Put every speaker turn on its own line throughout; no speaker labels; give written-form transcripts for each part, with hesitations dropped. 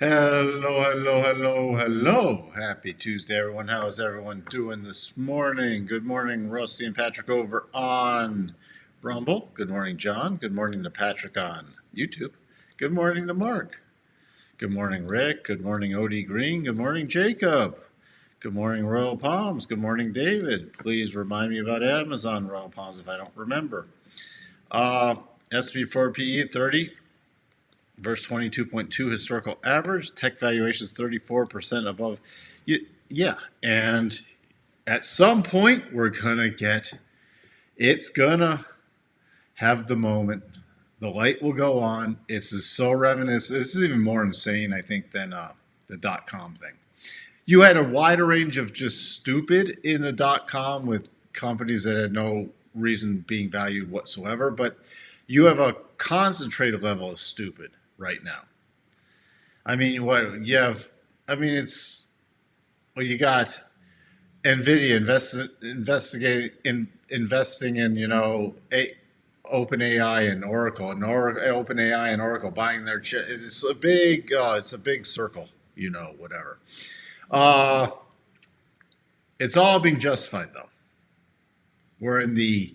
Hello, hello, hello, hello. Happy Tuesday, everyone. How is everyone doing this morning? Good morning, Rusty and Patrick over on Rumble. Good morning, John. Good morning to Patrick on YouTube. Good morning to Mark. Good morning, Rick. Good morning, Odie Green. Good morning, Jacob. Good morning, Royal Palms. Good morning, David. Please remind me about Amazon Royal Palms if I don't remember. SP4 PE 30. Verse 22.2 historical average. Tech valuation is 34% above. Yeah. And at some point, it's going to have the moment. The light will go on. This is so reminiscent. This is even more insane, I think, than the dot-com thing. You had a wider range of just stupid in the dot-com with companies that had no reason being valued whatsoever, but you have a concentrated level of stupid right now. I mean, what you have? I mean, you got Nvidia investing in OpenAI and Oracle, and OpenAI and Oracle buying their chip. It's a big circle, whatever. It's all being justified though. We're in the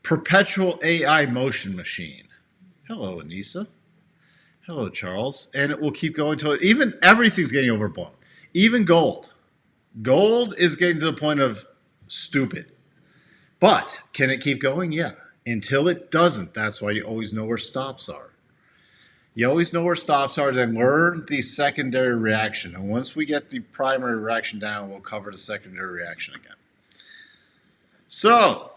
perpetual AI motion machine. Hello, Anissa. Hello, Charles. And it will keep going till even everything's getting overblown. Even gold. Gold is getting to the point of stupid. But can it keep going? Yeah. Until it doesn't. That's why you always know where stops are. You always know where stops are, then learn the secondary reaction. And once we get the primary reaction down, we'll cover the secondary reaction again. So,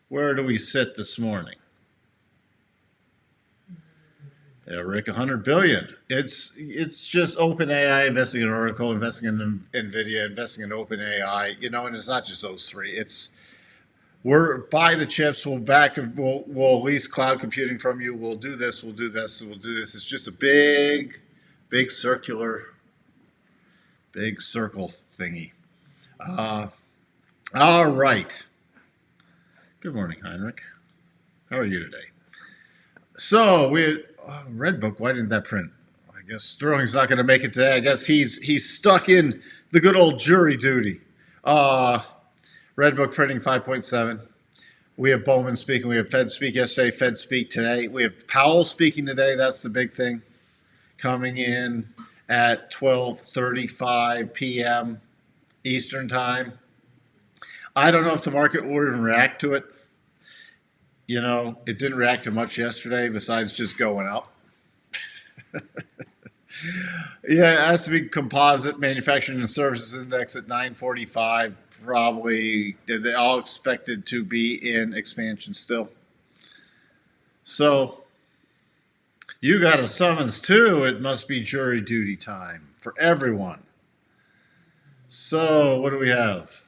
where do we sit this morning? Yeah, Rick, 100 billion. It's just OpenAI investing in Oracle, investing in Nvidia, investing in OpenAI. And it's not just those three. We're buy the chips. We'll lease cloud computing from you. We'll do this. We'll do this. We'll do this. It's just a big circle thingy. All right. Good morning, Heinrich. How are you today? So we had Red Book. Why didn't that print? I guess Sterling's not going to make it today. I guess he's stuck in the good old jury duty. Red Book printing 5.7. We have Bowman speaking. We have Fed speak yesterday. Fed speak today. We have Powell speaking today. That's the big thing. Coming in at 12:35 p.m. Eastern time. I don't know if the market will even react to it. It didn't react to much yesterday besides just going up. Yeah, it has to be composite manufacturing and services index at 945. Probably they all expected to be in expansion still. So you got a summons too. It must be jury duty time for everyone. So what do we have?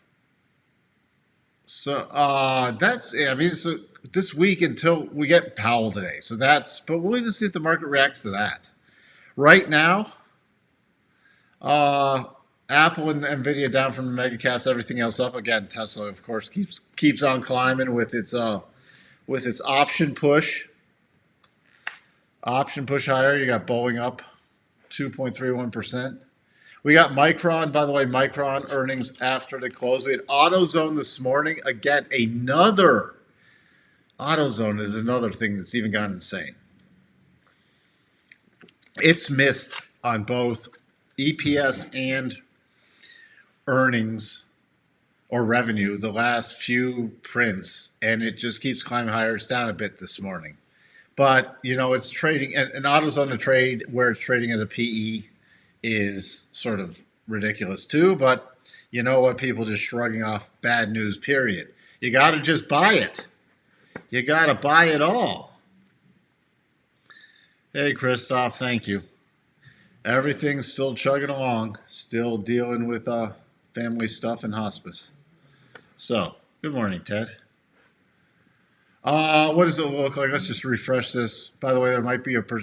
So so this week until we get Powell today. But we'll even see if the market reacts to that. Right now, Apple and Nvidia down from the mega caps, everything else up. Again, Tesla, of course, keeps on climbing with its option push. Option push higher. You got Boeing up 2.31%. We got Micron, by the way, Micron earnings after the close. We had AutoZone this morning. Again, AutoZone is another thing that's even gone insane. It's missed on both EPS and earnings or revenue the last few prints, and it just keeps climbing higher. It's down a bit this morning. But, it's trading, and AutoZone to trade where it's trading at a PE is sort of ridiculous too, but you know what? People just shrugging off bad news, period. You got to just buy it. You got to buy it all. Hey, Christoph, thank you. Everything's still chugging along, still dealing with family stuff and hospice. So, good morning, Ted. What does it look like? Let's just refresh this. By the way,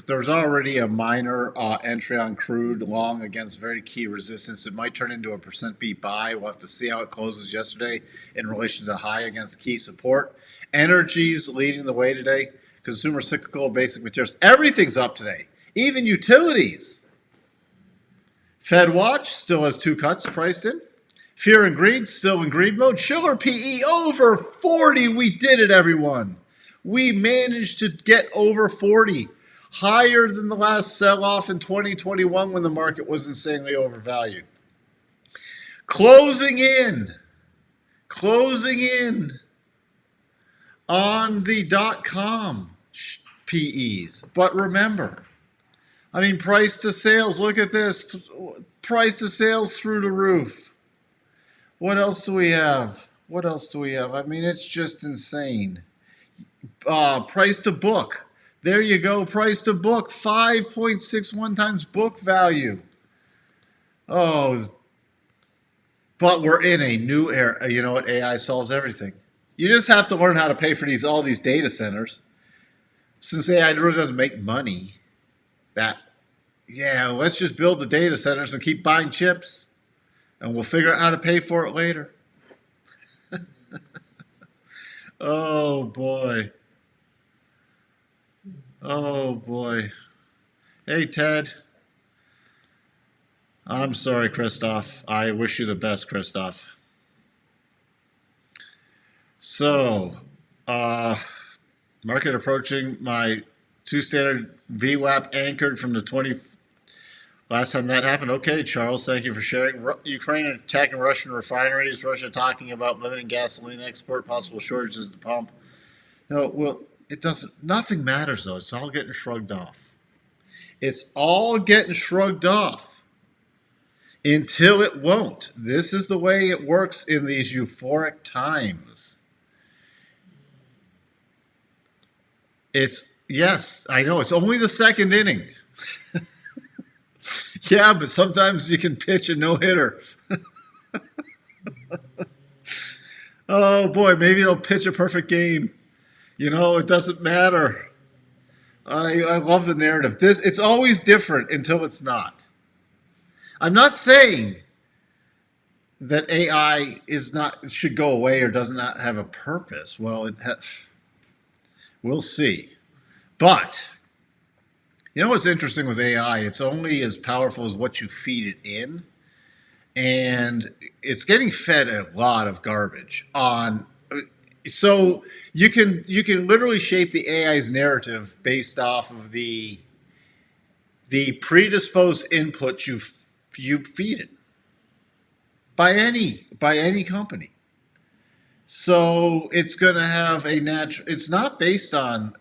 there's already a minor entry on crude long against very key resistance. It might turn into a percent beat buy. We'll have to see how it closes yesterday in relation to high against key support. Energy's leading the way today. Consumer cyclical, basic materials, everything's up today. Even utilities. Fed Watch still has 2 cuts priced in. Fear and Greed still in greed mode. Shiller PE over 40. We did it, everyone. We managed to get over 40. Higher than the last sell-off in 2021 when the market was insanely overvalued. Closing in on the .com PEs. But remember, I mean, price to sales, look at this. Price to sales through the roof. What else do we have? I mean, it's just insane. Price to book. There you go. Price to book. 5.61 times book value. Oh, but we're in a new era. You know what? AI solves everything. You just have to learn how to pay for all these data centers. Since AI really doesn't make money, let's just build the data centers and keep buying chips, and we'll figure out how to pay for it later. Oh boy. Hey Ted. I'm sorry, Christoph. I wish you the best, Christoph. So, market approaching my 2 standard VWAP anchored from the 20. Last time that happened. Okay, Charles, thank you for sharing. Ukraine attacking Russian refineries. Russia talking about limiting gasoline export, possible shortages at the pump. No, well, it doesn't. Nothing matters though. It's all getting shrugged off. Until it won't. This is the way it works in these euphoric times. Yes, I know. It's only the second inning. Yeah, but sometimes you can pitch a no-hitter. Oh, boy, maybe it'll pitch a perfect game. You know, it doesn't matter. I love the narrative. It's always different until it's not. I'm not saying that AI should go away or does not have a purpose. Well, we'll see. But you know what's interesting with AI? It's only as powerful as what you feed it in, and it's getting fed a lot of garbage on. So you can literally shape the AI's narrative based off of the predisposed input you feed it by any company. So it's going to have a natural. It's not based on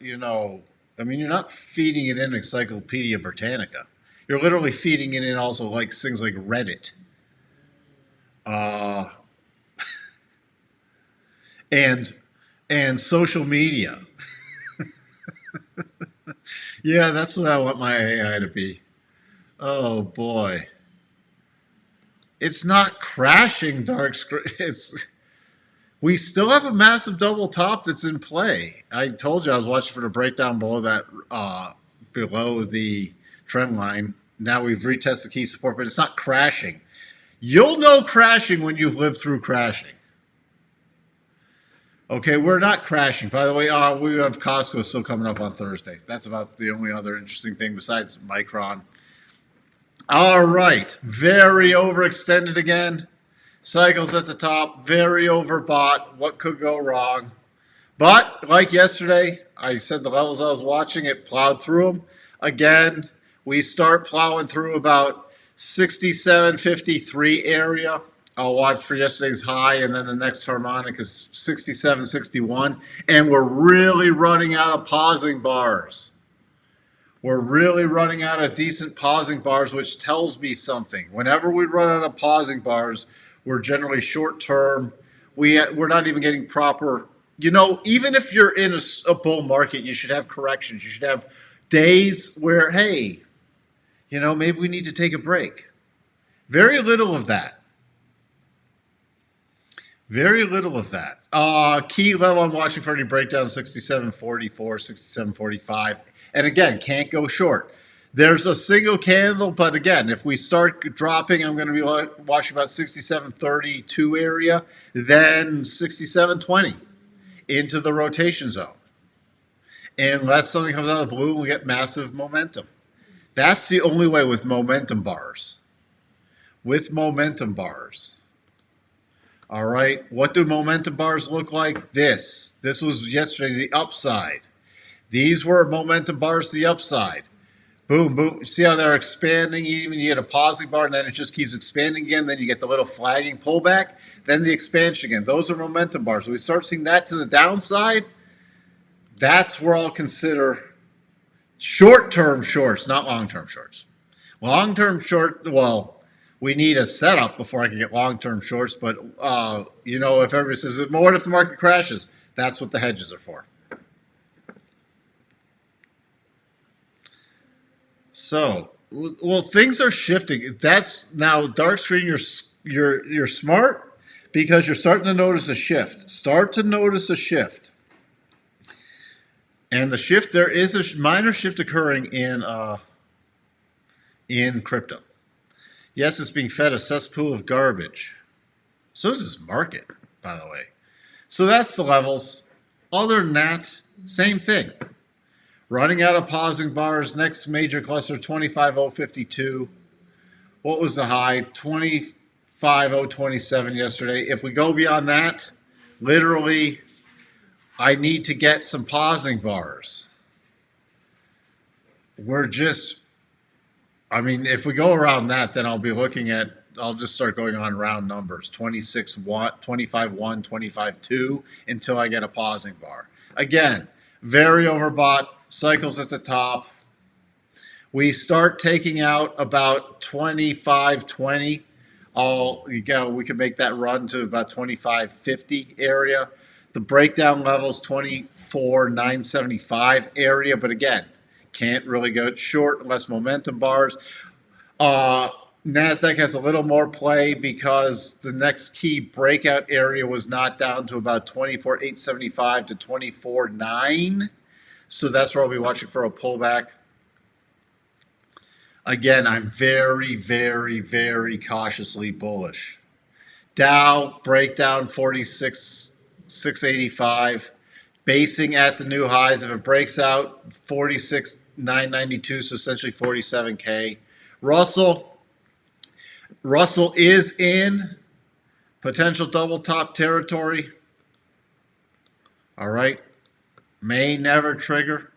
I mean, you're not feeding it in Encyclopedia Britannica. You're literally feeding it in also like things like Reddit, and social media. Yeah, that's what I want my AI to be. Oh boy, it's not crashing dark screen. We still have a massive double top that's in play. I told you I was watching for the breakdown below that, below the trend line. Now we've retested key support, but it's not crashing. You'll know crashing when you've lived through crashing. Okay, we're not crashing. By the way, we have Costco still coming up on Thursday. That's about the only other interesting thing besides Micron. All right, very overextended again. Cycles at the top, very overbought. What could go wrong? But like yesterday, I said the levels I was watching, it plowed through them. Again, we start plowing through about 67.53 area. I'll watch for yesterday's high, and then the next harmonic is 67.61. And we're really running out of pausing bars. We're really running out of decent pausing bars, which tells me something. Whenever we run out of pausing bars, we're generally short term. We're not even getting proper. Even if you're in a bull market, you should have corrections. You should have days where, hey, maybe we need to take a break. Very little of that. Key level I'm watching for any breakdown, 67.44, 67.45. And again, can't go short. There's a single candle, but again, if we start dropping, I'm going to be watching about 67.32 area, then 67.20 into the rotation zone. Unless something comes out of the blue and we get massive momentum. That's the only way with momentum bars. with momentum bars. All right, what do momentum bars look like? This was yesterday, the upside. These were momentum bars to the upside. Boom, boom. See how they're expanding? Even you get a pausing bar, and then it just keeps expanding again. Then you get the little flagging pullback, then the expansion again. Those are momentum bars. When we start seeing that to the downside, that's where I'll consider short-term shorts, not long-term shorts. Long-term short, well, we need a setup before I can get long-term shorts. But, if everybody says, what if the market crashes? That's what the hedges are for. So, well, things are shifting. That's now dark screen. You're smart because you're starting to notice a shift. Start to notice a shift, and the shift, there is a minor shift occurring in crypto. Yes, it's being fed a cesspool of garbage. So is this market, by the way. So that's the levels. Other than that, same thing. Running out of pausing bars. Next major cluster, 25,052. What was the high? 25,027 yesterday. If we go beyond that, literally, I need to get some pausing bars. If we go around that, then I'll just start going on round numbers. 26.1, 25.1, 25.2 until I get a pausing bar. Again, very overbought. Cycles at the top. We start taking out about 25.20. We can make that run to about 25.50 area. The breakdown levels 24.975 area, but again, can't really go short unless momentum bars. NASDAQ has a little more play because the next key breakout area was not down to about 24.875 to 24.9. So that's where I'll be watching for a pullback. Again, I'm very, very, very cautiously bullish. Dow breakdown 46,685. Basing at the new highs. If it breaks out, 46,992, so essentially 47K. Russell is in potential double top territory. All right. May never trigger.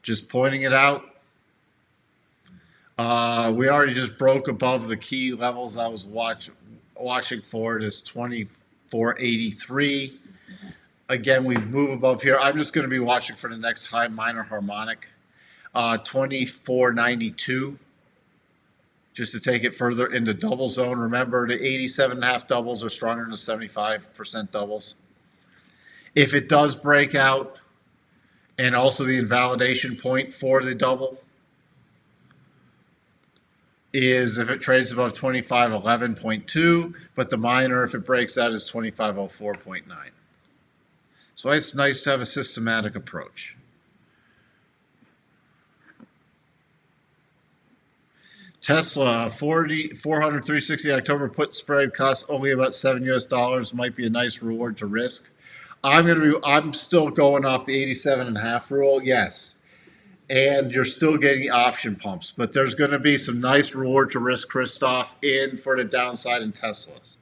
Just pointing it out. We already just broke above the key levels I was watching for. It is 2483. Again, we move above here. I'm just going to be watching for the next high minor harmonic. 2492. Just to take it further into double zone. Remember, the 87.5 doubles are stronger than the 75% doubles. If it does break out, and also the invalidation point for the double is if it trades above 2511.2, but the minor, if it breaks out, is 2504.9. So it's nice to have a systematic approach. Tesla 400 360 October put spread costs only about $7 might be a nice reward to risk. I'm still going off the 87.5 rule, yes. And you're still getting option pumps, but there's going to be some nice reward to risk, Christoph, in for the downside in Teslas.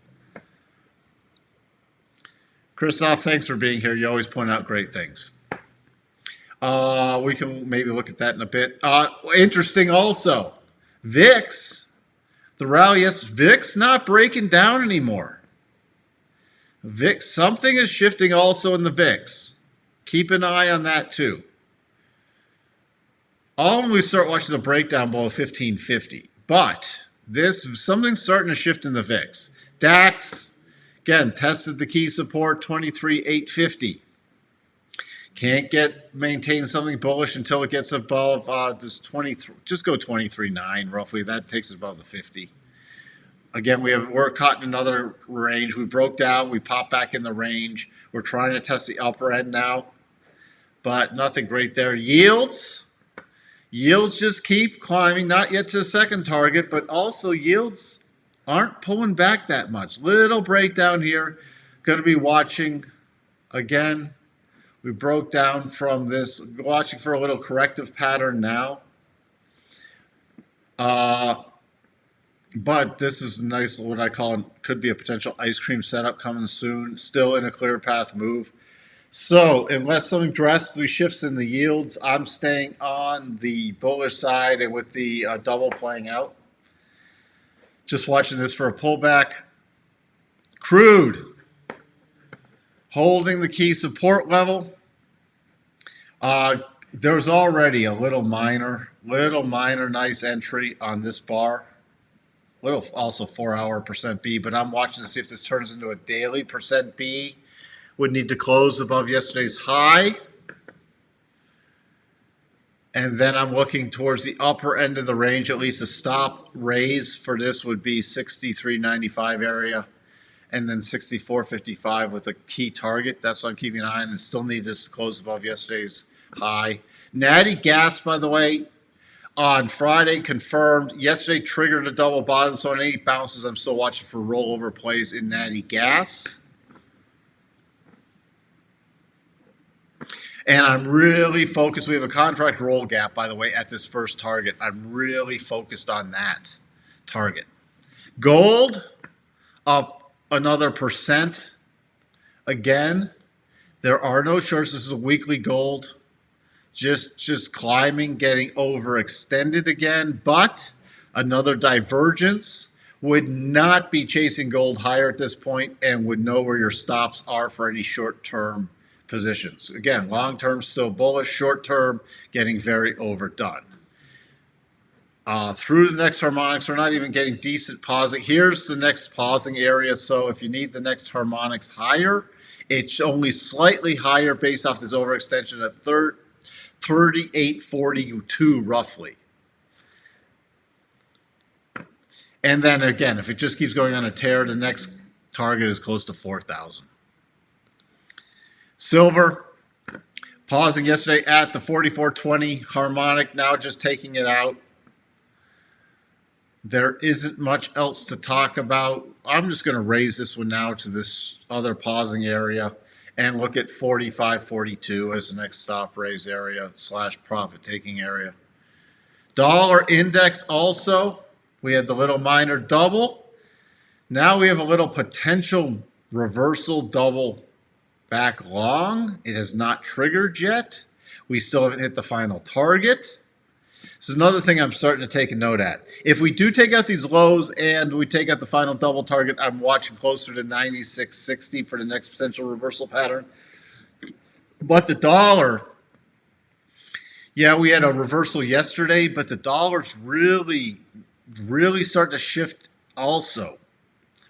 Christoph, thanks for being here. You always point out great things. We can maybe look at that in a bit. Interesting also, VIX, the rally, yes, VIX not breaking down anymore. VIX, something is shifting also in the VIX. Keep an eye on that too. All when we start watching the breakdown below 1550. But something's starting to shift in the VIX. DAX, again, tested the key support 23,850. Can't maintain something bullish until it gets above this 23. Just go 23.9 roughly. That takes us above the 50. Again, we're caught in another range. We broke down. We popped back in the range. We're trying to test the upper end now, but nothing great there. Yields just keep climbing. Not yet to the second target, but also yields aren't pulling back that much. Little breakdown here. Going to be watching again. We broke down from this. Watching for a little corrective pattern now. But this is a nice, what I call, could be a potential ice cream setup coming soon. Still in a clear path move. So unless something drastically shifts in the yields, I'm staying on the bullish side and with the double playing out. Just watching this for a pullback. Crude holding the key support level. There's already a little minor nice entry on this bar. Little also 4-hour percent B, but I'm watching to see if this turns into a daily percent B. Would need to close above yesterday's high. And then I'm looking towards the upper end of the range. At least a stop raise for this would be 63.95 area. And then 64.55 with a key target. That's what I'm keeping an eye on. And still need this to close above yesterday's high. Natty gas, by the way, on Friday confirmed. Yesterday triggered a double bottom. So on any bounces, I'm still watching for rollover plays in Natty gas. And I'm really focused. We have a contract roll gap, by the way, at this first target. I'm really focused on that target. Gold up another percent. Again, there are no shorts. This is a weekly gold. Just climbing, getting overextended again. But another divergence. Would not be chasing gold higher at this point and would know where your stops are for any short-term positions. Again, long-term still bullish, short-term getting very overdone. Through the next harmonics, we're not even getting decent pausing. Here's the next pausing area. So if you need the next harmonics higher, it's only slightly higher based off this overextension at 38.42 roughly. And then again, if it just keeps going on a tear, the next target is close to 4,000. Silver, pausing yesterday at the 44.20 harmonic, now just taking it out. There isn't much else to talk about. I'm just going to raise this one now to this other pausing area and look at 45.42 as the next stop raise area / profit taking area. Dollar index also, we had the little minor double. Now we have a little potential reversal double back long. It has not triggered yet. We still haven't hit the final target. This is another thing I'm starting to take a note at. If we do take out these lows and we take out the final double target, I'm watching closer to 96.60 for the next potential reversal pattern. But the dollar, yeah, we had a reversal yesterday, but the dollar's really starting to shift also.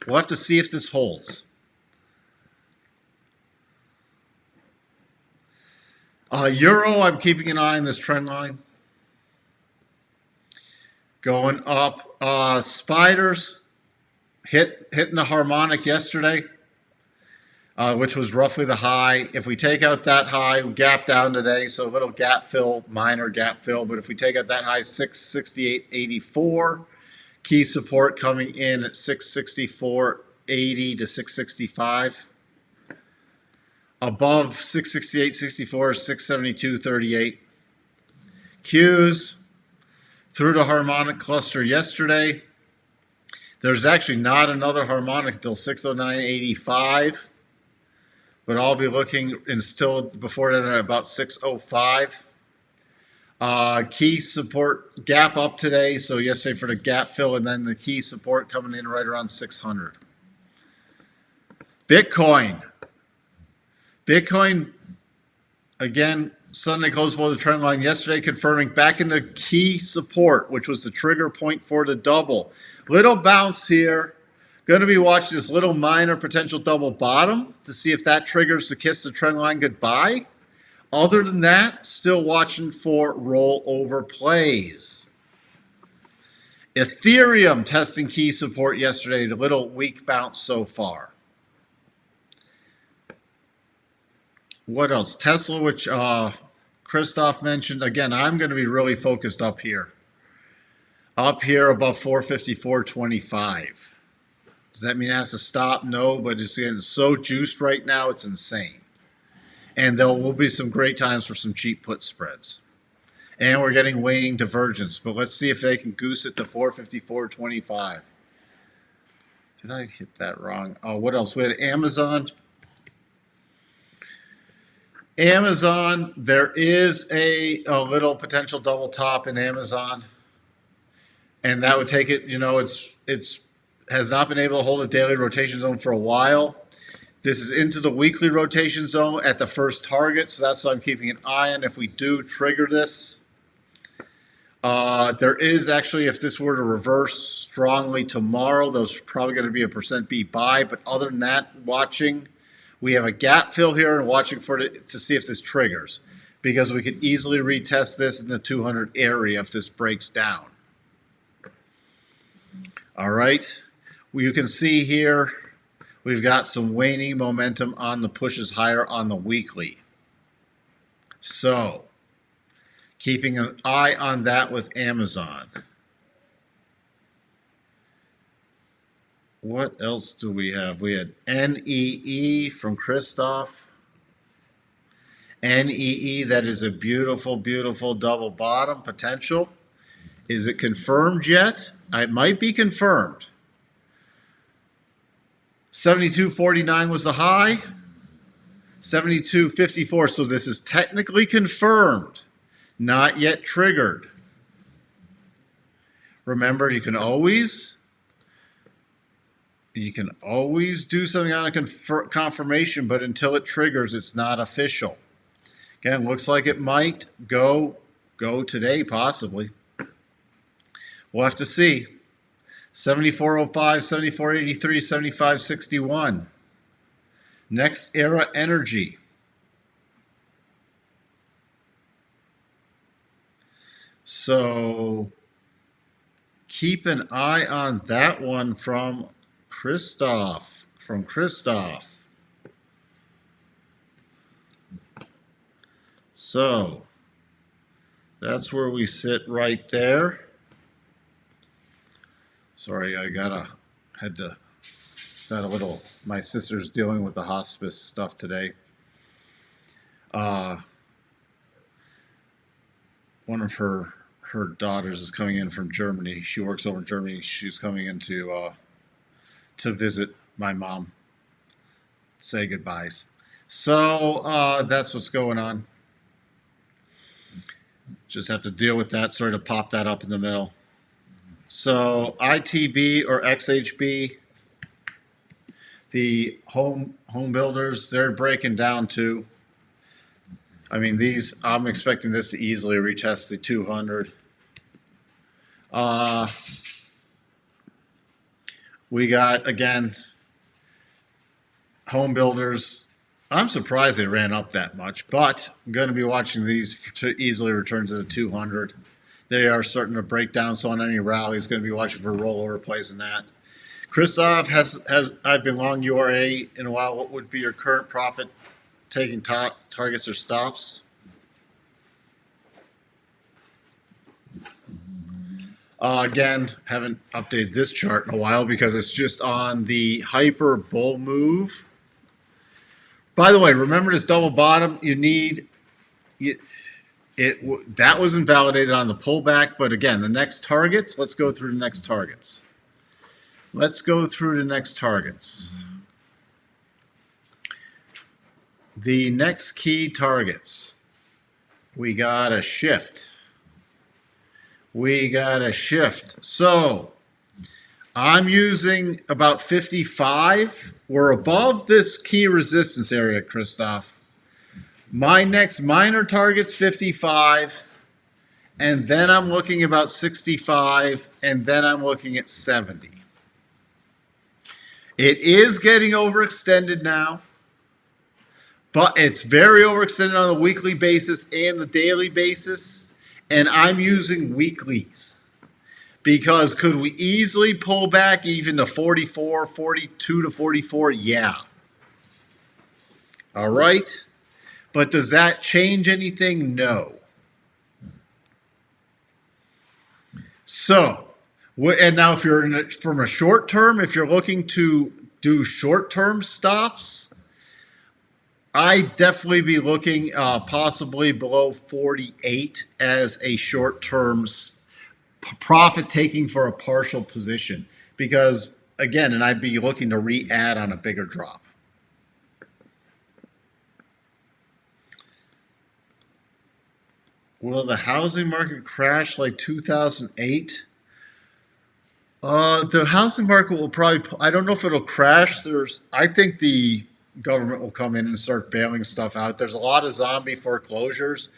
We'll have to see if this holds. Euro, I'm keeping an eye on this trend line. Going up. Spiders hitting the harmonic yesterday, which was roughly the high. If we take out that high, we gap down today, so a little gap fill, minor gap fill. But if we take out that high, 668.84. Key support coming in at 664.80 to 665. Above 668.64, 672.38. Qs through the harmonic cluster yesterday. There's actually not another harmonic until 609.85. But I'll be looking and still before that at about 605. Key support gap up today. So yesterday for the gap fill, and then the key support coming in right around 600. Bitcoin, again, Sunday closed below the trend line yesterday, confirming back into key support, which was the trigger point for the double. Little bounce here. Going to be watching this little minor potential double bottom to see if that triggers to kiss the trend line goodbye. Other than that, still watching for rollover plays. Ethereum testing key support yesterday, the little weak bounce so far. What else? Tesla, which Christoph mentioned. Again, I'm going to be really focused up here. Up here above 454.25. Does that mean it has to stop? No, but it's getting so juiced right now, it's insane. And there will be some great times for some cheap put spreads. And we're getting waning divergence. But let's see if they can goose it to 454.25. Did I hit that wrong? Oh, what else? We had Amazon. Amazon, there is a little potential double top in Amazon. And that would take it, it's has not been able to hold a daily rotation zone for a while. This is into the weekly rotation zone at the first target, so that's what I'm keeping an eye on if we do trigger this. There is actually, if this were to reverse strongly tomorrow, there's probably going to be a %B buy. But other than that, watching, we have a gap fill here and watching for it to see if this triggers, because we could easily retest this in the 200 area if this breaks down. All right, well, you can see here we've got some waning momentum on the pushes higher on the weekly. So keeping an eye on that with Amazon. What else do we have? We had NEE from Christoph. NEE, that is a beautiful, beautiful double bottom potential. Is it confirmed yet? It might be confirmed. 72.49 was the high. 72.54. So this is technically confirmed, not yet triggered. Remember, you can always do something on a confirmation, but until it triggers, it's not official. Again, looks like it might go today, possibly. We'll have to see. 74.05, 74.83, 75.61. Next era energy. So keep an eye on that one from Christoph. So that's where we sit right there. Sorry, my sister's dealing with the hospice stuff today. One of her daughters is coming in from Germany. She works over in Germany. She's coming in to visit my mom, say goodbyes. So that's what's going on. Just have to deal with that, sort of pop that up in the middle. So ITB or XHB, the home builders, they're breaking down too. I mean, I'm expecting this to easily retest the 200. We got, again, home builders. I'm surprised they ran up that much, but I'm going to be watching these to easily return to the 200. They are starting to break down, so on any rally, he's going to be watching for rollover plays in that. Christoph I've been long URA in a while. What would be your current profit taking targets or stops? Again, haven't updated this chart in a while because it's just on the hyper bull move. By the way, remember this double bottom. That was invalidated on the pullback, but again, the next targets. Let's go through the next targets. The next key targets. We got a shift. So I'm using about 55. We're above this key resistance area, Christoph. My next minor target's 55, and then I'm looking about 65, and then I'm looking at 70. It is getting overextended now, but it's very overextended on the weekly basis and the daily basis, and I'm using weeklies. Because could we easily pull back even to 44, 42 to 44? Yeah. All right. But does that change anything? No. So, and now if you're from a short term, if you're looking to do short-term stops, I'd definitely be looking possibly below 48 as a short-term profit taking for a partial position, because again, and I'd be looking to re-add on a bigger drop. Will the housing market crash like 2008? The housing market will probably, I don't know if it'll crash. I think the government will come in and start bailing stuff out. There's a lot of zombie foreclosures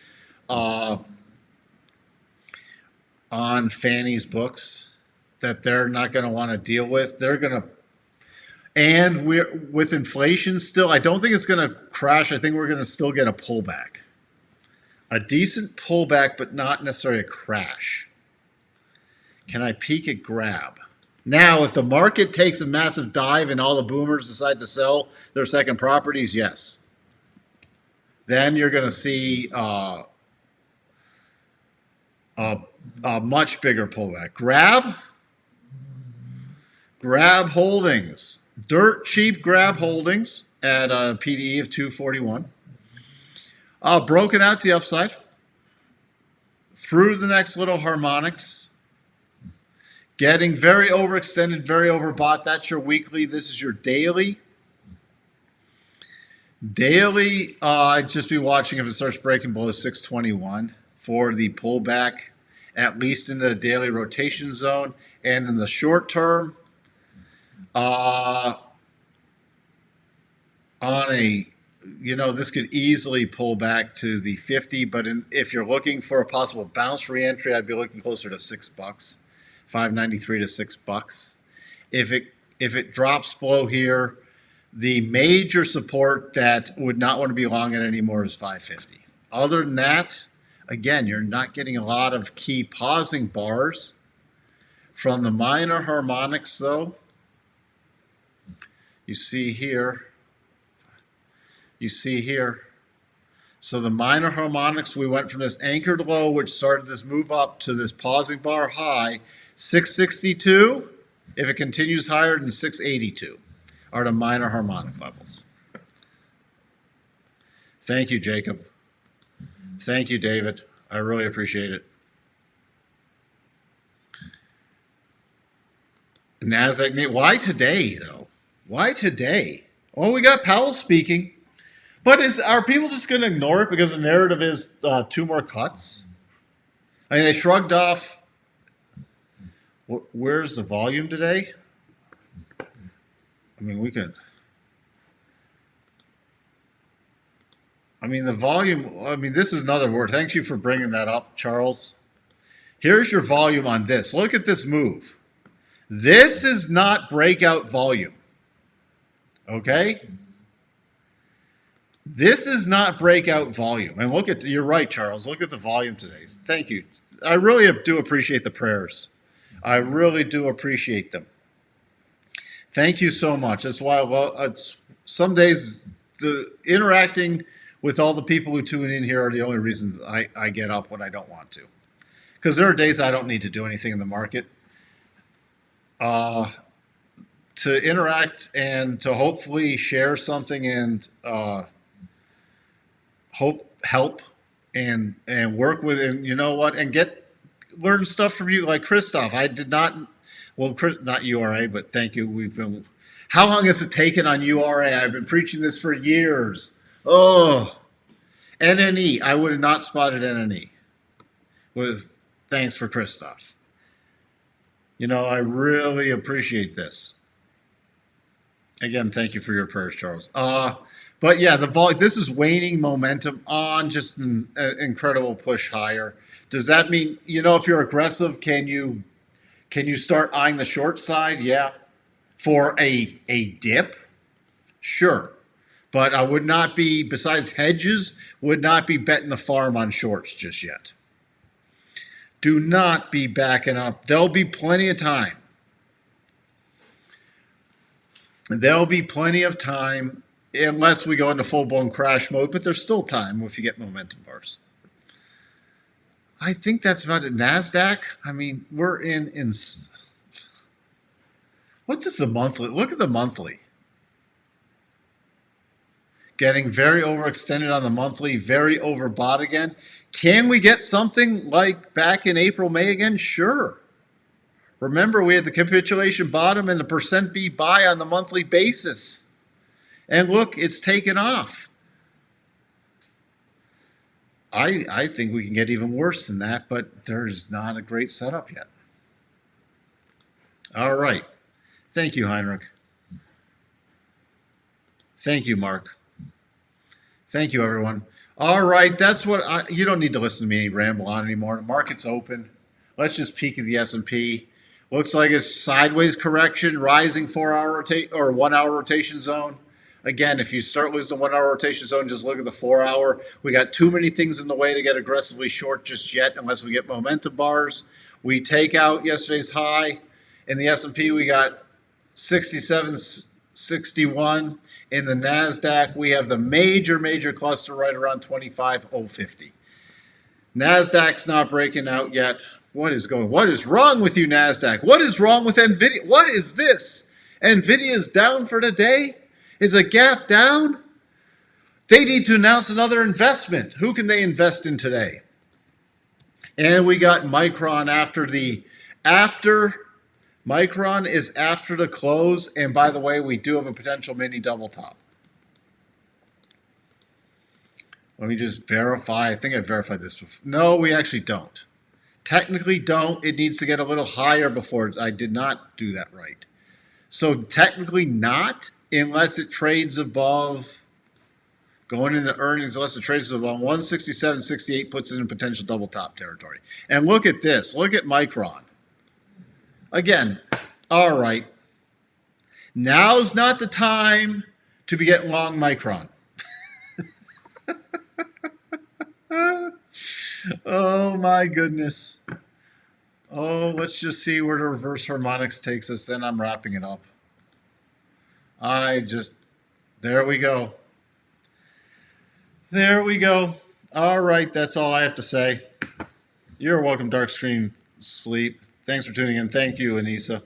on Fannie's books that they're not going to want to deal with. They're going to, and we're with inflation still, I don't think it's going to crash. I think we're going to still get a pullback. A decent pullback, but not necessarily a crash. Can I peek at grab? Now, if the market takes a massive dive and all the boomers decide to sell their second properties, yes. Then you're going to see a much bigger pullback. Grab holdings. Dirt cheap grab holdings at a PDE of 241. Broken out to the upside. Through the next little harmonics. Getting very overextended, very overbought. That's your weekly. This is your daily. Daily, I'd just be watching if it starts breaking below 621 for the pullback, at least in the daily rotation zone. And in the short term, on a, this could easily pull back to the 50. But if you're looking for a possible bounce reentry, I'd be looking closer to $6. $5.93 to $6. If it drops below here, the major support that would not want to be long it anymore is 550. Other than that, again, you're not getting a lot of key pausing bars. From the minor harmonics, though, you see here. So the minor harmonics, we went from this anchored low, which started this move up, to this pausing bar high. 662, if it continues higher than 682, are the minor harmonic levels. Thank you, Jacob. Thank you, David. I really appreciate it. NASDAQ, why today, though? Why today? Well, we got Powell speaking. But are people just going to ignore it because the narrative is 2 more cuts? I mean, they shrugged off. Where's the volume today? I mean, we could. I mean, the volume. I mean, this is another word. Thank you for bringing that up, Charles. Here's your volume on this. Look at this move. This is not breakout volume. Okay? This is not breakout volume. And look at, you're right, Charles. Look at the volume today. Thank you. I really do appreciate the prayers. I really do appreciate them. Thank you so much. That's why, it's some days the interacting with all the people who tune in here are the only reasons I get up when I don't want to. Because there are days I don't need to do anything in the market. To interact and to hopefully share something and help and work with, and you know what, and learn stuff from you, like Christoph. I did not, well, not URA, but thank you. How long has it taken on URA? I've been preaching this for years. Oh, NNE. I would have not spotted NNE. Thanks for Christoph. I really appreciate this. Again, thank you for your prayers, Charles. But yeah, this is waning momentum on just an incredible push higher. Does that mean, if you're aggressive, can you start eyeing the short side? Yeah. For a dip? Sure. But I would not be, besides hedges, would not be betting the farm on shorts just yet. Do not be backing up. There'll be plenty of time. There'll be plenty of time unless we go into full-blown crash mode, but there's still time if you get momentum bars. I think that's about it. NASDAQ, I mean, we're in what is the monthly? Look at the monthly. Getting very overextended on the monthly, very overbought again. Can we get something like back in April, May again? Sure. Remember, we had the capitulation bottom and the percent B buy on the monthly basis. And look, it's taken off. I think we can get even worse than that, but there's not a great setup yet. All right. Thank you, Heinrich. Thank you, Mark. Thank you, everyone. All right, that's what you don't need to listen to me ramble on anymore. The market's open. Let's just peek at the S&P. Looks like it's sideways correction, rising 4-hour rotation or 1-hour rotation zone. Again, if you start losing the 1-hour rotation zone, just look at the 4-hour. We got too many things in the way to get aggressively short just yet, unless we get momentum bars. We take out yesterday's high. In the S&P, we got 67.61. In the NASDAQ, we have the major cluster right around 25.050. NASDAQ's not breaking out yet. What is wrong with you, NASDAQ? What is wrong with NVIDIA? What is this? NVIDIA's down for the day? Is a gap down? They need to announce another investment. Who can they invest in today? And we got Micron Micron is after the close. And by the way, we do have a potential mini double top. Let me just verify. I think I verified this before. No, we actually don't. Technically don't. It needs to get a little higher before. I did not do that right. So technically not, unless it trades above, going into earnings, unless it trades above 167.68, puts it in potential double top territory. And look at this. Look at Micron. Again, all right. Now's not the time to be getting long Micron. Oh my goodness. Oh, let's just see where the reverse harmonics takes us. Then I'm wrapping it up. There we go. There we go. All right, that's all I have to say. You're welcome, Dark Stream Sleep. Thanks for tuning in. Thank you, Anissa.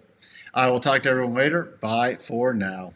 I will talk to everyone later. Bye for now.